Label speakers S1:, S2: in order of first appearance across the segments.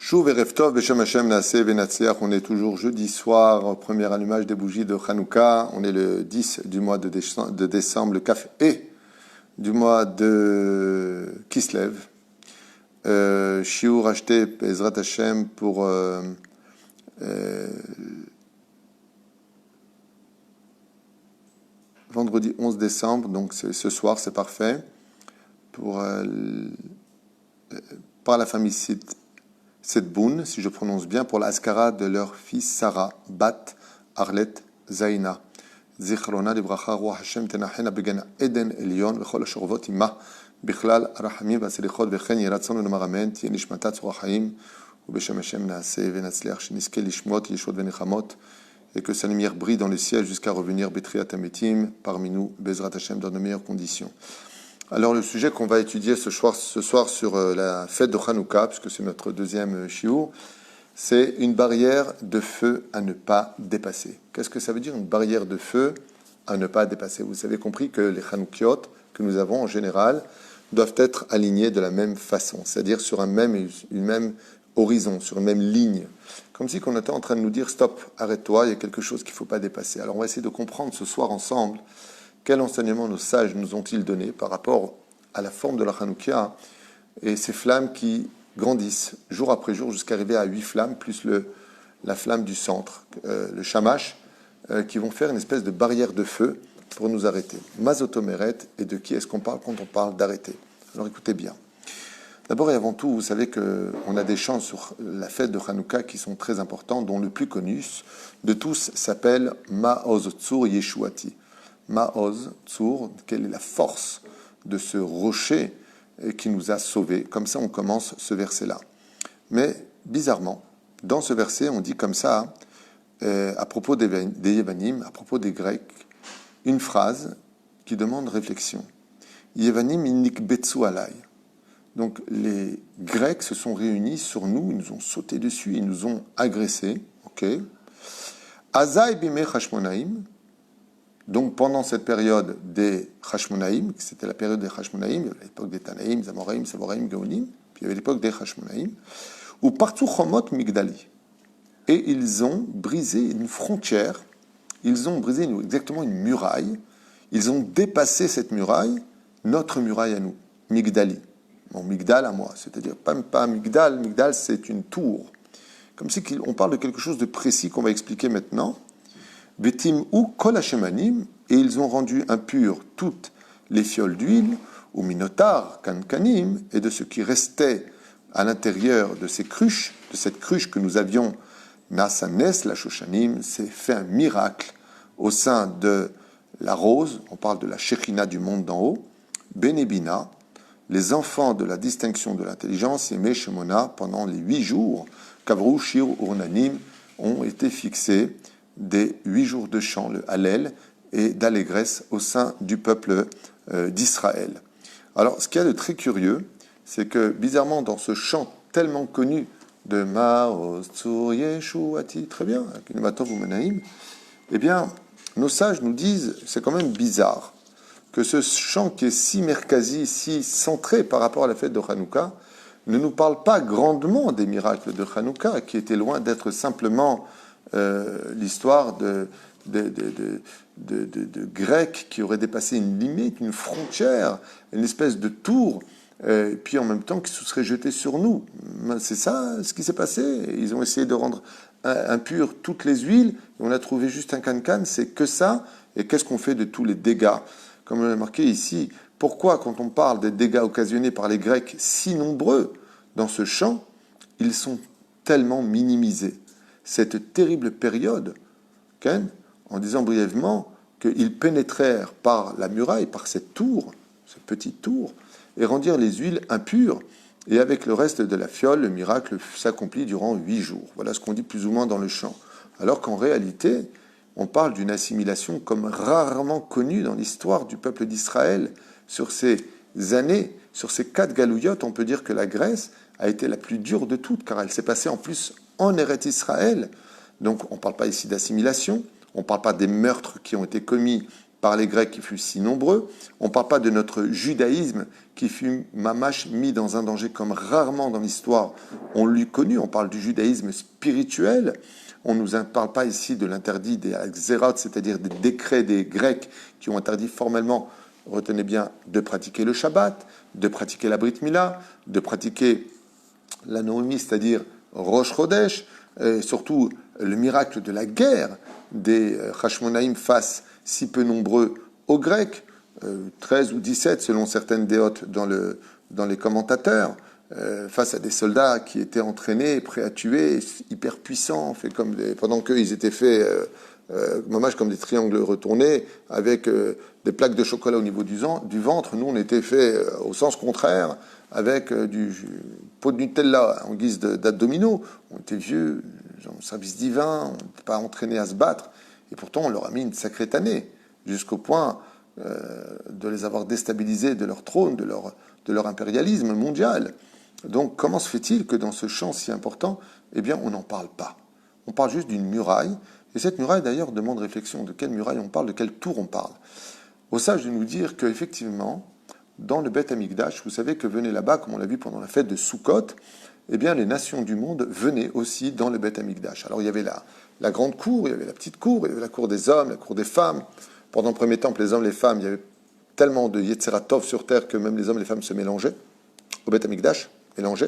S1: Shuv Erev Tov Beshem Hashem Naaseh Venatzliach. On est toujours jeudi soir, premier allumage des bougies de Hanouka. On est le 10 du mois de décembre, le Kaf et du mois de Kislev. Shiur acheté Ezrat Hashem pour vendredi 11 décembre, donc ce soir, c'est parfait. Par la famille Sedboun, si je prononce bien, pour l'Askara de leur fils Sarah, Bat Arlet Zaina. Zichrona Libracha Ruach Hashem Tenachena Began Eden Elion Vechol Ashorvot Imah Bichlal Arachamim Vaselichot Vechen Yeratzon Lomar Amen Tien Nishmatat Tzorach Chaim Ubeshem Hashem Naaseh Venatzliach Sheniske Lishmot Yeshot Venechamot, et que sa lumière brille dans le ciel jusqu'à revenir Betriat Ametim parmi nous, Bezrat Hashem, dans de meilleures conditions. Alors, le sujet qu'on va étudier ce soir sur la fête de Hanouka, puisque c'est notre deuxième shiur, c'est une barrière de feu à ne pas dépasser. Qu'est-ce que ça veut dire, une barrière de feu à ne pas dépasser? Vous avez compris que les Hanoukiot que nous avons en général doivent être alignés de la même façon, c'est-à-dire sur une même horizon, sur une même ligne. Comme si on était en train de nous dire « Stop, arrête-toi, il y a quelque chose qu'il ne faut pas dépasser ». Alors, on va essayer de comprendre ce soir ensemble quel enseignement nos sages nous ont-ils donné par rapport à la forme de la Hanouka et ces flammes qui grandissent jour après jour jusqu'à arriver à 8 flammes, plus la flamme du centre, le shamash, qui vont faire une espèce de barrière de feu pour nous arrêter. Mazotomeret, et de qui est-ce qu'on parle quand on parle d'arrêter? Alors écoutez bien. D'abord et avant tout, vous savez qu'on a des chants sur la fête de Hanouka qui sont très importants, dont le plus connu de tous s'appelle Ma'oz Tzur Yeshuati. Ma'oz Tzur, quelle est la force de ce rocher qui nous a sauvés. Comme ça, on commence ce verset-là. Mais, bizarrement, dans ce verset, on dit comme ça, à propos des Yevanim, à propos des Grecs, une phrase qui demande réflexion. Yevanim inik betsu alay. Donc, les Grecs se sont réunis sur nous, ils nous ont sauté dessus, ils nous ont agressés. Ok. Azay bimei Hashmonaïm. Donc, pendant cette période des Hashmonaïm, c'était la période des Hashmonaïm, il y avait l'époque des Tanaïm, Zamoraïm, Savoraïm, Gaonim, puis il y avait l'époque des Hashmonaïm, où partout Chomot Migdali. Et ils ont brisé une frontière, ils ont brisé exactement une muraille, ils ont dépassé cette muraille, notre muraille à nous, Migdali. Mon Migdal à moi, c'est-à-dire pas Migdal, Migdal c'est une tour. Comme si on parle de quelque chose de précis qu'on va expliquer maintenant. Betim ou kol hashemanim, et ils ont rendu impures toutes les fioles d'huile, ou minotar, kankanim, et de ce qui restait à l'intérieur de ces cruches, de cette cruche que nous avions, nasanes, la shoshanim, c'est fait un miracle au sein de la rose, on parle de la Shekhina du monde d'en haut, Benebina, les enfants de la distinction de l'intelligence, et Meshemona, pendant les 8 jours, Kavrou, Shir, Urnanim, ont été fixés des 8 jours de chant, le Hallel, et d'allégresse au sein du peuple d'Israël. Alors, ce qu'il y a de très curieux, c'est que, bizarrement, dans ce chant tellement connu de Ma'oz Tzur Yeshuati, très bien, Kinematov ou Manaïm, eh bien, nos sages nous disent, c'est quand même bizarre, que ce chant qui est si merkazi, si centré par rapport à la fête de Hanouka, ne nous parle pas grandement des miracles de Hanouka, qui étaient loin d'être simplement l'histoire de Grecs qui auraient dépassé une limite, une frontière, une espèce de tour, et puis en même temps qui se seraient jetés sur nous. C'est ça ce qui s'est passé. Ils ont essayé de rendre impures toutes les huiles, et on a trouvé juste un cancan, c'est que ça, et qu'est-ce qu'on fait de tous les dégâts? Comme on l'a marqué ici, pourquoi quand on parle des dégâts occasionnés par les Grecs si nombreux dans ce champ, ils sont tellement minimisés? Cette terrible période, en disant brièvement qu'ils pénétrèrent par la muraille, par cette tour, cette petite tour, et rendirent les huiles impures, et avec le reste de la fiole, le miracle s'accomplit durant 8 jours. Voilà ce qu'on dit plus ou moins dans le chant. Alors qu'en réalité, on parle d'une assimilation comme rarement connue dans l'histoire du peuple d'Israël. Sur ces années, sur ces 4 galouillottes, on peut dire que la Grèce a été la plus dure de toutes, car elle s'est passée en plus en Eretz Israël. Donc on ne parle pas ici d'assimilation, on ne parle pas des meurtres qui ont été commis par les Grecs qui fut si nombreux. On ne parle pas de notre judaïsme qui fut mamash mis dans un danger comme rarement dans l'histoire on l'eût connu. On parle du judaïsme spirituel. On ne nous parle pas ici de l'interdit des xérot, c'est-à-dire des décrets des Grecs qui ont interdit formellement, retenez bien, de pratiquer le Shabbat, de pratiquer la Brit Mila, de pratiquer la Noémie, c'est-à-dire Rosh Chodesh, et surtout le miracle de la guerre des Hashmonaïm face si peu nombreux aux Grecs, 13 ou 17 selon certaines déotes dans les commentateurs, face à des soldats qui étaient entraînés, prêts à tuer, hyper puissants, fait comme pendant qu'ils étaient faits mamage comme des triangles retournés, avec des plaques de chocolat au niveau du ventre. Nous, on était faits au sens contraire, avec du pot de Nutella en guise d'abdominaux. On était vieux, en service divin, on n'était pas entraînés à se battre. Et pourtant, on leur a mis une sacrée tannée, jusqu'au point de les avoir déstabilisés de leur trône, de leur impérialisme mondial. Donc, comment se fait-il que dans ce champ si important, eh bien, on n'en parle pas? On parle juste d'une muraille, et cette muraille, d'ailleurs, demande réflexion. De quelle muraille on parle, de quelle tour on parle? Au sage de nous dire qu'effectivement, dans le Beth Amikdash, vous savez que venaient là-bas, comme on l'a vu pendant la fête de Sukkot, eh bien, les nations du monde venaient aussi dans le Beth Amikdash. Alors, il y avait la grande cour, il y avait la petite cour, il y avait la cour des hommes, la cour des femmes. Pendant le premier temple, les hommes et les femmes, il y avait tellement de Yetzeratov sur terre que même les hommes et les femmes se mélangeaient au Beth Amikdash. Mélangé,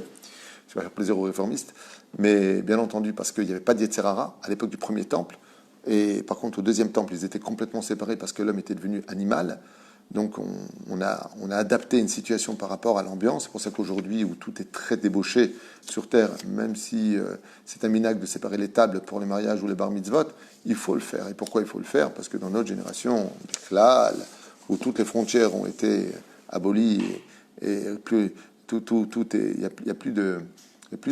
S1: ça va faire plaisir aux réformistes, mais bien entendu parce qu'il n'y avait pas de Yetzerara à l'époque du premier temple, et par contre au deuxième temple ils étaient complètement séparés parce que l'homme était devenu animal, donc on a adapté une situation par rapport à l'ambiance. C'est pour ça qu'aujourd'hui où tout est très débauché sur terre, même si c'est un minhag de séparer les tables pour les mariages ou les bar mitzvot, il faut le faire. Et pourquoi il faut le faire? Parce que dans notre génération, où toutes les frontières ont été abolies et plus tout est, il y a plus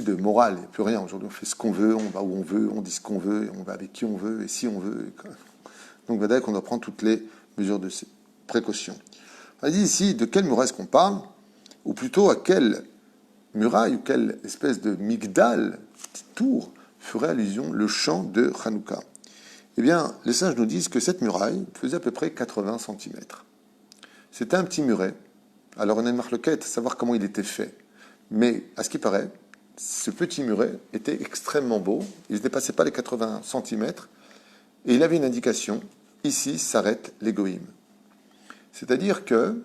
S1: de morale, il n'y a plus rien. Aujourd'hui, on fait ce qu'on veut, on va où on veut, on dit ce qu'on veut, on va avec qui on veut et si on veut. Donc, vous voyez qu'on doit prendre toutes les mesures de précaution. On dit ici de quelle muraille est-ce qu'on parle, ou plutôt à quelle muraille ou quelle espèce de migdal, petite tour, ferait allusion le chant de Hanouka. Eh bien, les sages nous disent que cette muraille faisait à peu près 80 cm. C'était un petit muret. Alors on a une marloquette, savoir comment il était fait. Mais à ce qui paraît, ce petit muret était extrêmement beau. Il ne dépassait pas les 80 cm. Et il avait une indication, ici s'arrête l'égoïme. C'est-à-dire que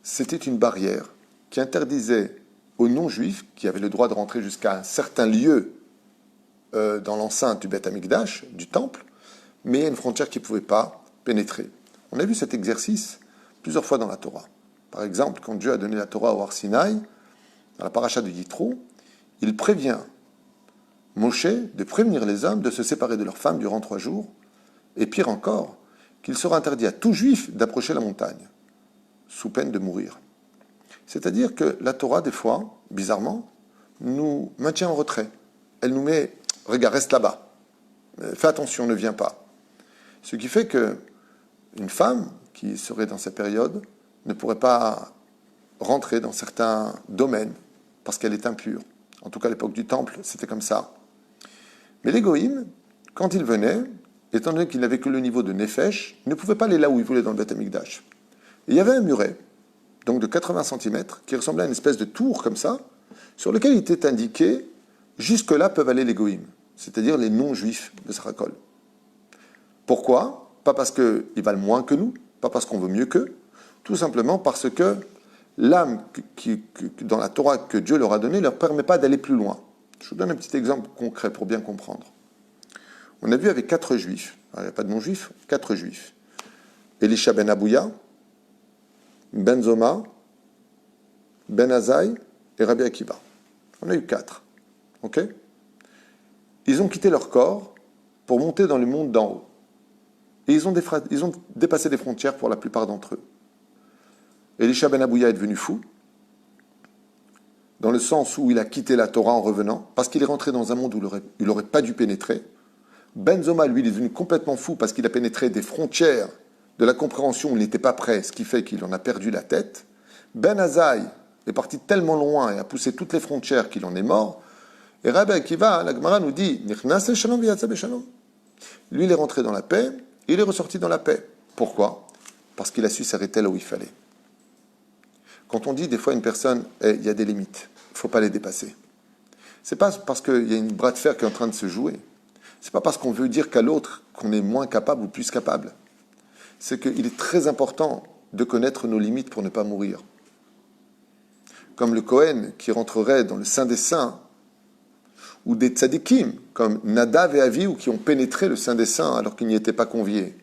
S1: c'était une barrière qui interdisait aux non-juifs, qui avaient le droit de rentrer jusqu'à un certain lieu dans l'enceinte du Beth Amikdash, du temple, mais il y a une frontière qui ne pouvait pas pénétrer. On a vu cet exercice plusieurs fois dans la Torah. Par exemple, quand Dieu a donné la Torah au Har Sinaï, dans la paracha de Yitro, il prévient Moshe de prévenir les hommes de se séparer de leurs femmes durant 3 jours, et pire encore, qu'il sera interdit à tout juif d'approcher la montagne, sous peine de mourir. C'est-à-dire que la Torah, des fois, bizarrement, nous maintient en retrait. Elle nous met, regarde, reste là-bas, fais attention, ne viens pas. Ce qui fait que une femme qui serait dans cette période ne pourrait pas rentrer dans certains domaines parce qu'elle est impure. En tout cas, à l'époque du temple, c'était comme ça. Mais l'égoïme, quand il venait, étant donné qu'il n'avait que le niveau de Nefesh, il ne pouvait pas aller là où il voulait dans le Beth Amikdash. Et il y avait un muret, donc de 80 cm, qui ressemblait à une espèce de tour comme ça, sur lequel il était indiqué « jusque-là peuvent aller les goïms », c'est-à-dire les non-juifs de Sarakol. Pourquoi? Pas parce qu'ils valent moins que nous, pas parce qu'on veut mieux qu'eux, tout simplement parce que l'âme dans la Torah que Dieu leur a donnée ne leur permet pas d'aller plus loin. Je vous donne un petit exemple concret pour bien comprendre. On a vu avec 4 juifs, il n'y a pas de non-juifs, 4 juifs. Elisha ben Abouya, Ben Zoma, Ben Azaï et Rabbi Akiva. On a eu 4. Ok? Ils ont quitté leur corps pour monter dans le monde d'en haut. Et ils ont dépassé des frontières pour la plupart d'entre eux. Elisha ben Abouya est devenu fou, dans le sens où il a quitté la Torah en revenant, parce qu'il est rentré dans un monde où il n'aurait pas dû pénétrer. Ben Zoma, lui, il est devenu complètement fou parce qu'il a pénétré des frontières de la compréhension où il n'était pas prêt, ce qui fait qu'il en a perdu la tête. Ben Azaï est parti tellement loin et a poussé toutes les frontières qu'il en est mort. Et Rabbi Akiva, la Gemara nous dit, lui, il est rentré dans la paix, et il est ressorti dans la paix. Pourquoi? parce qu'il a su s'arrêter là où il fallait. Quand on dit des fois à une personne, il y a des limites, il ne faut pas les dépasser. Ce n'est pas parce qu'il y a une bras de fer qui est en train de se jouer. Ce n'est pas parce qu'on veut dire qu'à l'autre qu'on est moins capable ou plus capable. C'est qu'il est très important de connaître nos limites pour ne pas mourir. Comme le Kohen qui rentrerait dans le Saint des Saints, ou des tzadikim, comme Nadav et Avihu, qui ont pénétré le Saint des Saints alors qu'ils n'y étaient pas conviés.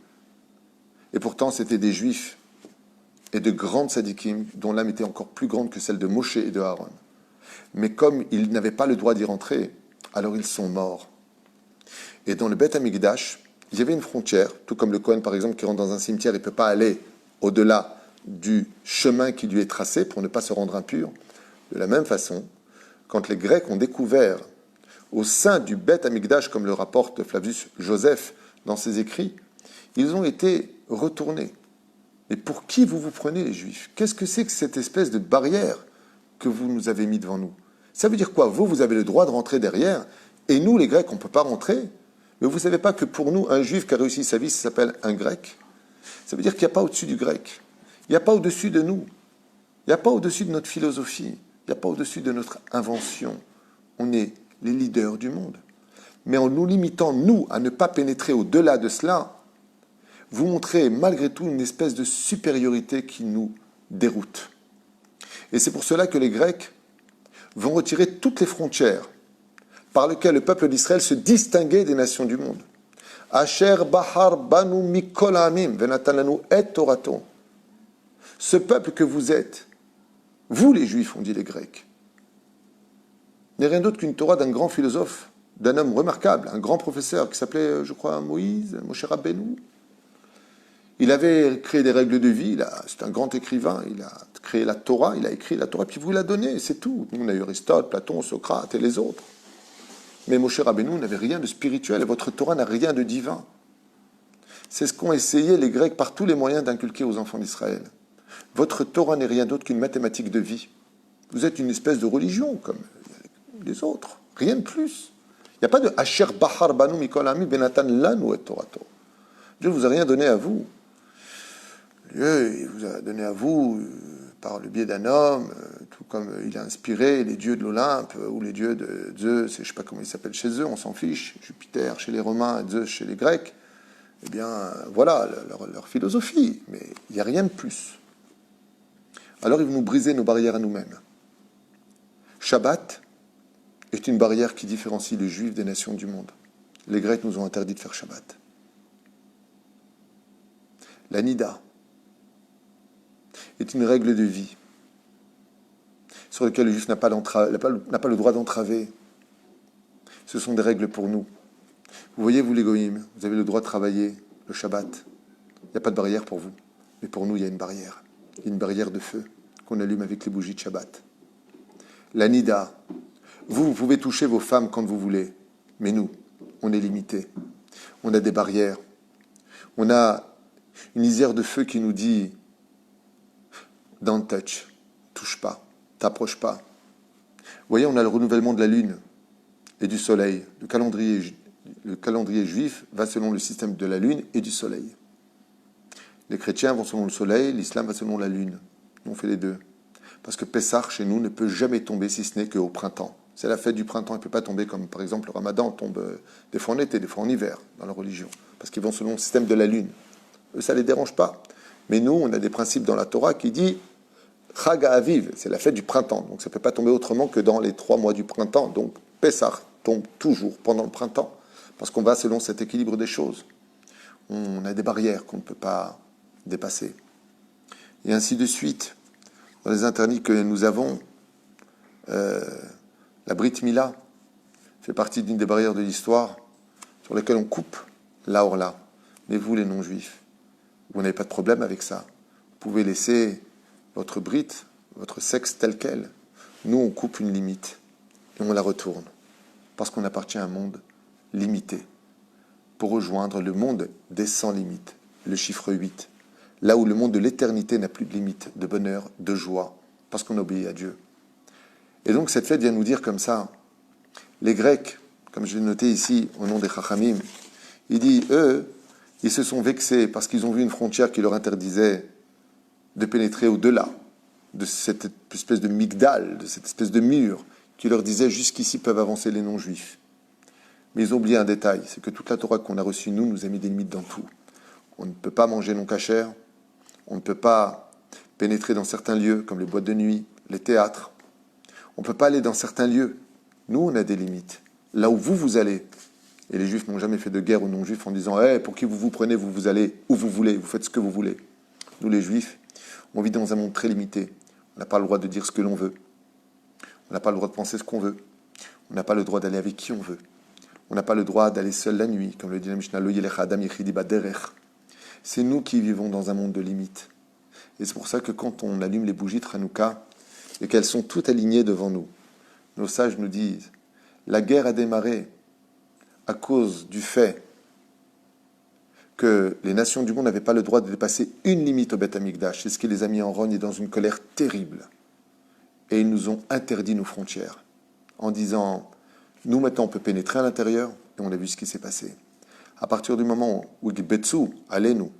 S1: Et pourtant, c'était des Juifs et de grands tzadikim, dont l'âme était encore plus grande que celle de Moshe et de Aaron. Mais comme ils n'avaient pas le droit d'y rentrer, alors ils sont morts. Et dans le Beth Amikdash, il y avait une frontière, tout comme le Kohen, par exemple, qui rentre dans un cimetière, il ne peut pas aller au-delà du chemin qui lui est tracé pour ne pas se rendre impur. De la même façon, quand les Grecs ont découvert au sein du Beth Amikdash, comme le rapporte Flavius Joseph dans ses écrits, ils ont été retournés. Mais pour qui vous prenez, les Juifs? Qu'est-ce que c'est que cette espèce de barrière que vous nous avez mis devant nous? Ça veut dire quoi? Vous avez le droit de rentrer derrière, et nous, les Grecs, on ne peut pas rentrer. Mais vous ne savez pas que pour nous, un Juif qui a réussi sa vie, ça s'appelle un Grec. Ça veut dire qu'il n'y a pas au-dessus du Grec. Il n'y a pas au-dessus de nous. Il n'y a pas au-dessus de notre philosophie. Il n'y a pas au-dessus de notre invention. On est les leaders du monde. Mais en nous limitant, nous, à ne pas pénétrer au-delà de cela, vous montrez malgré tout une espèce de supériorité qui nous déroute. Et c'est pour cela que les Grecs vont retirer toutes les frontières par lesquelles le peuple d'Israël se distinguait des nations du monde. Asher bahar banu mikol ha'amim venatan lanu et torato. Ce peuple que vous êtes, vous les Juifs, ont dit les Grecs, n'est rien d'autre qu'une Torah d'un grand philosophe, d'un homme remarquable, un grand professeur qui s'appelait, je crois, Moïse, Moshe Rabbeinu. Il avait créé des règles de vie, c'est un grand écrivain, il a créé la Torah, il a écrit la Torah, puis vous la donnez, c'est tout. On a eu Aristote, Platon, Socrate et les autres. Mais Moshe Rabbeinu n'avait rien de spirituel, et votre Torah n'a rien de divin. C'est ce qu'ont essayé les Grecs par tous les moyens d'inculquer aux enfants d'Israël. Votre Torah n'est rien d'autre qu'une mathématique de vie. Vous êtes une espèce de religion, comme les autres, rien de plus. Il n'y a pas de Asher Bahar Banu Mikol Ami Benatan Lanu et Torato. Dieu ne vous a rien donné à vous. Dieu, il vous a donné à vous par le biais d'un homme, tout comme il a inspiré les dieux de l'Olympe ou les dieux de Zeus, je ne sais pas comment ils s'appellent chez eux, on s'en fiche, Jupiter chez les Romains, Zeus chez les Grecs. Eh bien, voilà leur philosophie, mais il n'y a rien de plus. Alors ils vont nous briser nos barrières à nous-mêmes. Shabbat est une barrière qui différencie les Juifs des nations du monde. Les Grecs nous ont interdit de faire Shabbat. La Nida est une règle de vie sur laquelle le Juif n'a pas le droit d'entraver. Ce sont des règles pour nous. Vous voyez, vous les goïms, vous avez le droit de travailler le Shabbat. Il n'y a pas de barrière pour vous. Mais pour nous, il y a une barrière. Il y a une barrière de feu qu'on allume avec les bougies de Shabbat. La Nida. Vous pouvez toucher vos femmes quand vous voulez. Mais nous, on est limité. On a des barrières. On a une lisière de feu qui nous dit « Don't touch », touche pas, t'approche pas. Vous voyez, on a le renouvellement de la lune et du soleil. Le calendrier juif va selon le système de la lune et du soleil. Les chrétiens vont selon le soleil, l'islam va selon la lune. Nous, on fait les deux. Parce que Pessah, chez nous, ne peut jamais tomber si ce n'est qu'au printemps. C'est la fête du printemps, elle ne peut pas tomber comme, par exemple, le ramadan tombe des fois en été, des fois en hiver, dans la religion. Parce qu'ils vont selon le système de la lune. Eux, ça ne les dérange pas. Mais nous, on a des principes dans la Torah qui dit Chag Aviv, c'est la fête du printemps. Donc ça ne peut pas tomber autrement que dans les 3 mois du printemps. Donc Pessah tombe toujours pendant le printemps. Parce qu'on va selon cet équilibre des choses. On a des barrières qu'on ne peut pas dépasser. Et ainsi de suite. Dans les interdits que nous avons, la Brit Mila fait partie d'une des barrières de l'histoire sur lesquelles on coupe là or là. Mais vous, les non-juifs, vous n'avez pas de problème avec ça. Vous pouvez laisser votre Brit, votre sexe tel quel. Nous, on coupe une limite et on la retourne. Parce qu'on appartient à un monde limité. Pour rejoindre le monde des sans limites, le chiffre 8. Là où le monde de l'éternité n'a plus de limite, de bonheur, de joie, parce qu'on obéit à Dieu. Et donc cette fête vient nous dire comme ça, les Grecs, comme je l'ai noté ici au nom des Chachamim, il dit, eux, Ils se sont vexés parce qu'ils ont vu une frontière qui leur interdisait de pénétrer au-delà de cette espèce de migdal, de cette espèce de mur qui leur disait jusqu'ici peuvent avancer les non-juifs. Mais ils ont oublié un détail, c'est que toute la Torah qu'on a reçue, nous a mis des limites dans tout. On ne peut pas manger non cachère, on ne peut pas pénétrer dans certains lieux comme les boîtes de nuit, les théâtres. On ne peut pas aller dans certains lieux. Nous, on a des limites. Là où vous allez, et les juifs n'ont jamais fait de guerre aux non-juifs en disant hey, pour qui vous prenez, vous allez où vous voulez, vous faites ce que vous voulez. Nous, les juifs, on vit dans un monde très limité. On n'a pas le droit de dire ce que l'on veut. On n'a pas le droit de penser ce qu'on veut. On n'a pas le droit d'aller avec qui on veut. On n'a pas le droit d'aller seul la nuit, comme le dit la Mishnah, Lo yelech adam yechidi baderech. C'est nous qui vivons dans un monde de limites. Et c'est pour ça que quand on allume les bougies de Hanouka, et qu'elles sont toutes alignées devant nous, nos sages nous disent, la guerre a démarré à cause du fait que les nations du monde n'avaient pas le droit de dépasser une limite au Beth Amikdash. C'est ce qui les a mis en rogne et dans une colère terrible. Et ils nous ont interdit nos frontières en disant, nous maintenant on peut pénétrer à l'intérieur, et on a vu ce qui s'est passé. À partir du moment où Betsu, allez-nous,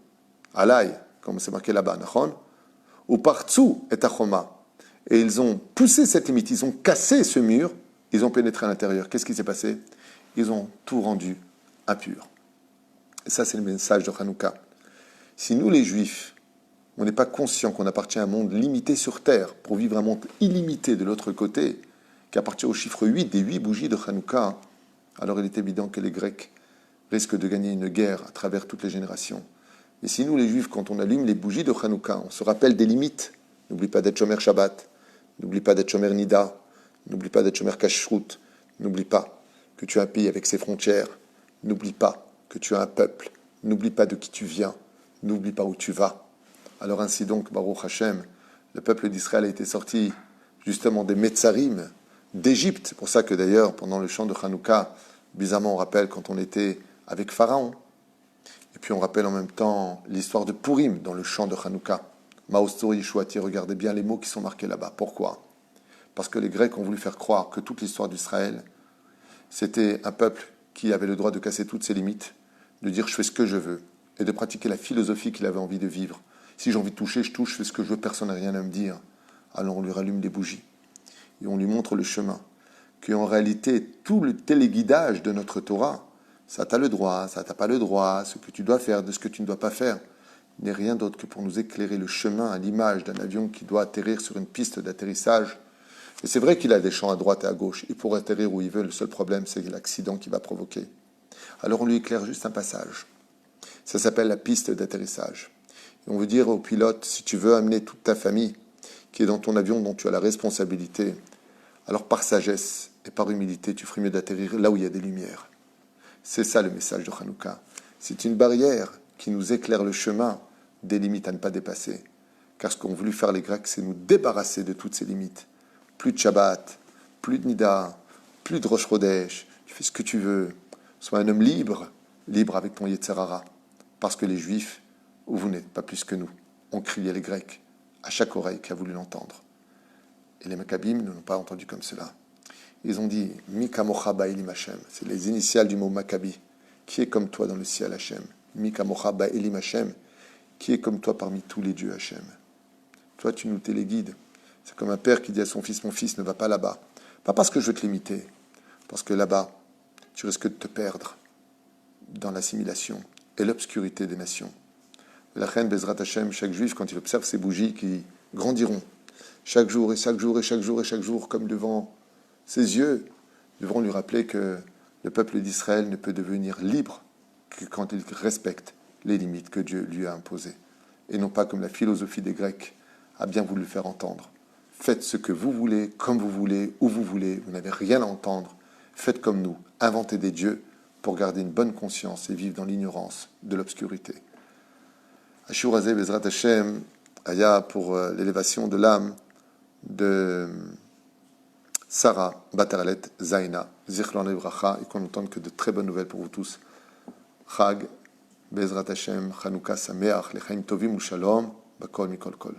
S1: alay, comme c'est marqué là-bas, ou partsu et achoma, et ils ont poussé cette limite, ils ont cassé ce mur, ils ont pénétré à l'intérieur. Qu'est-ce qui s'est passé? Ils ont tout rendu impur. Et ça, c'est le message de Hanouka. Si nous, les Juifs, on n'est pas conscients qu'on appartient à un monde limité sur Terre pour vivre un monde illimité de l'autre côté, qui appartient au chiffre 8 des 8 bougies de Hanouka, alors il est évident que les Grecs risquent de gagner une guerre à travers toutes les générations. Et si nous, les Juifs, quand on allume les bougies de Hanouka, on se rappelle des limites, n'oublie pas d'être Shomer Shabbat, n'oublie pas d'être Shomer Nida, n'oublie pas d'être Shomer Kashrut, n'oublie pas que tu as un pays avec ses frontières, n'oublie pas que tu as un peuple, n'oublie pas de qui tu viens, n'oublie pas où tu vas. Alors ainsi donc, Baruch Hashem, le peuple d'Israël a été sorti justement des Metzarim, d'Égypte. C'est pour ça que d'ailleurs, pendant le chant de Hanouka, bizarrement on rappelle quand on était avec Pharaon. Et puis on rappelle en même temps l'histoire de Purim dans le chant de Hanouka. Maostori Yeshuati, regardez bien les mots qui sont marqués là-bas. Pourquoi? Parce que les Grecs ont voulu faire croire que toute l'histoire d'Israël, c'était un peuple qui avait le droit de casser toutes ses limites, de dire je fais ce que je veux, et de pratiquer la philosophie qu'il avait envie de vivre. Si j'ai envie de toucher, je touche, je fais ce que je veux, personne n'a rien à me dire. Alors on lui rallume des bougies, et on lui montre le chemin, qu'en réalité, tout le téléguidage de notre Torah, ça t'as le droit, ça t'as pas le droit, ce que tu dois faire, de ce que tu ne dois pas faire, n'est rien d'autre que pour nous éclairer le chemin à l'image d'un avion qui doit atterrir sur une piste d'atterrissage. Et c'est vrai qu'il a des champs à droite et à gauche. Il pourrait atterrir où il veut. Le seul problème, c'est l'accident qu'il va provoquer. Alors on lui éclaire juste un passage. Ça s'appelle la piste d'atterrissage. Et on veut dire au pilote, si tu veux amener toute ta famille qui est dans ton avion dont tu as la responsabilité, alors par sagesse et par humilité, tu ferais mieux d'atterrir là où il y a des lumières. C'est ça le message de Hanouka. C'est une barrière qui nous éclaire le chemin des limites à ne pas dépasser. Car ce qu'ont voulu faire les Grecs, c'est nous débarrasser de toutes ces limites. Plus de Shabbat, plus de Nida, plus de Rosh Chodesh, tu fais ce que tu veux. Sois un homme libre, libre avec ton Yetzerara. Parce que les Juifs, vous n'êtes pas plus que nous, ont crié les Grecs à chaque oreille qui a voulu l'entendre. Et les Maccabim ne l'ont pas entendu comme cela. Ils ont dit Mika Mocha Ba'elim Hashem. C'est les initiales du mot Maccabi. Qui est comme toi dans le ciel, Hashem? Mika Mocha Ba'elim Hashem. Qui est comme toi parmi tous les dieux, Hashem? Toi, tu nous téléguides. C'est comme un père qui dit à son fils, mon fils ne va pas là-bas. Pas parce que je veux te limiter, parce que là-bas, tu risques de te perdre dans l'assimilation et l'obscurité des nations. La reine Bezrat Hashem, chaque juif, quand il observe ces bougies qui grandiront, chaque jour et chaque jour et chaque jour et chaque jour, comme devant ses yeux, devront lui rappeler que le peuple d'Israël ne peut devenir libre que quand il respecte les limites que Dieu lui a imposées. Et non pas comme la philosophie des Grecs a bien voulu le faire entendre. Faites ce que vous voulez, comme vous voulez, où vous voulez, vous n'avez rien à entendre. Faites comme nous, inventez des dieux pour garder une bonne conscience et vivre dans l'ignorance de l'obscurité. Ashur Hazeh Bezrat Hashem, Aya pour l'élévation de l'âme de Sarah Batarlet Zaina, Zichron Livracha, et qu'on entende que de très bonnes nouvelles pour vous tous. Chag, Bezrat Hashem, Chanukah Sameach, Lechaim Tovim Shalom, Bakol Mikol Kol.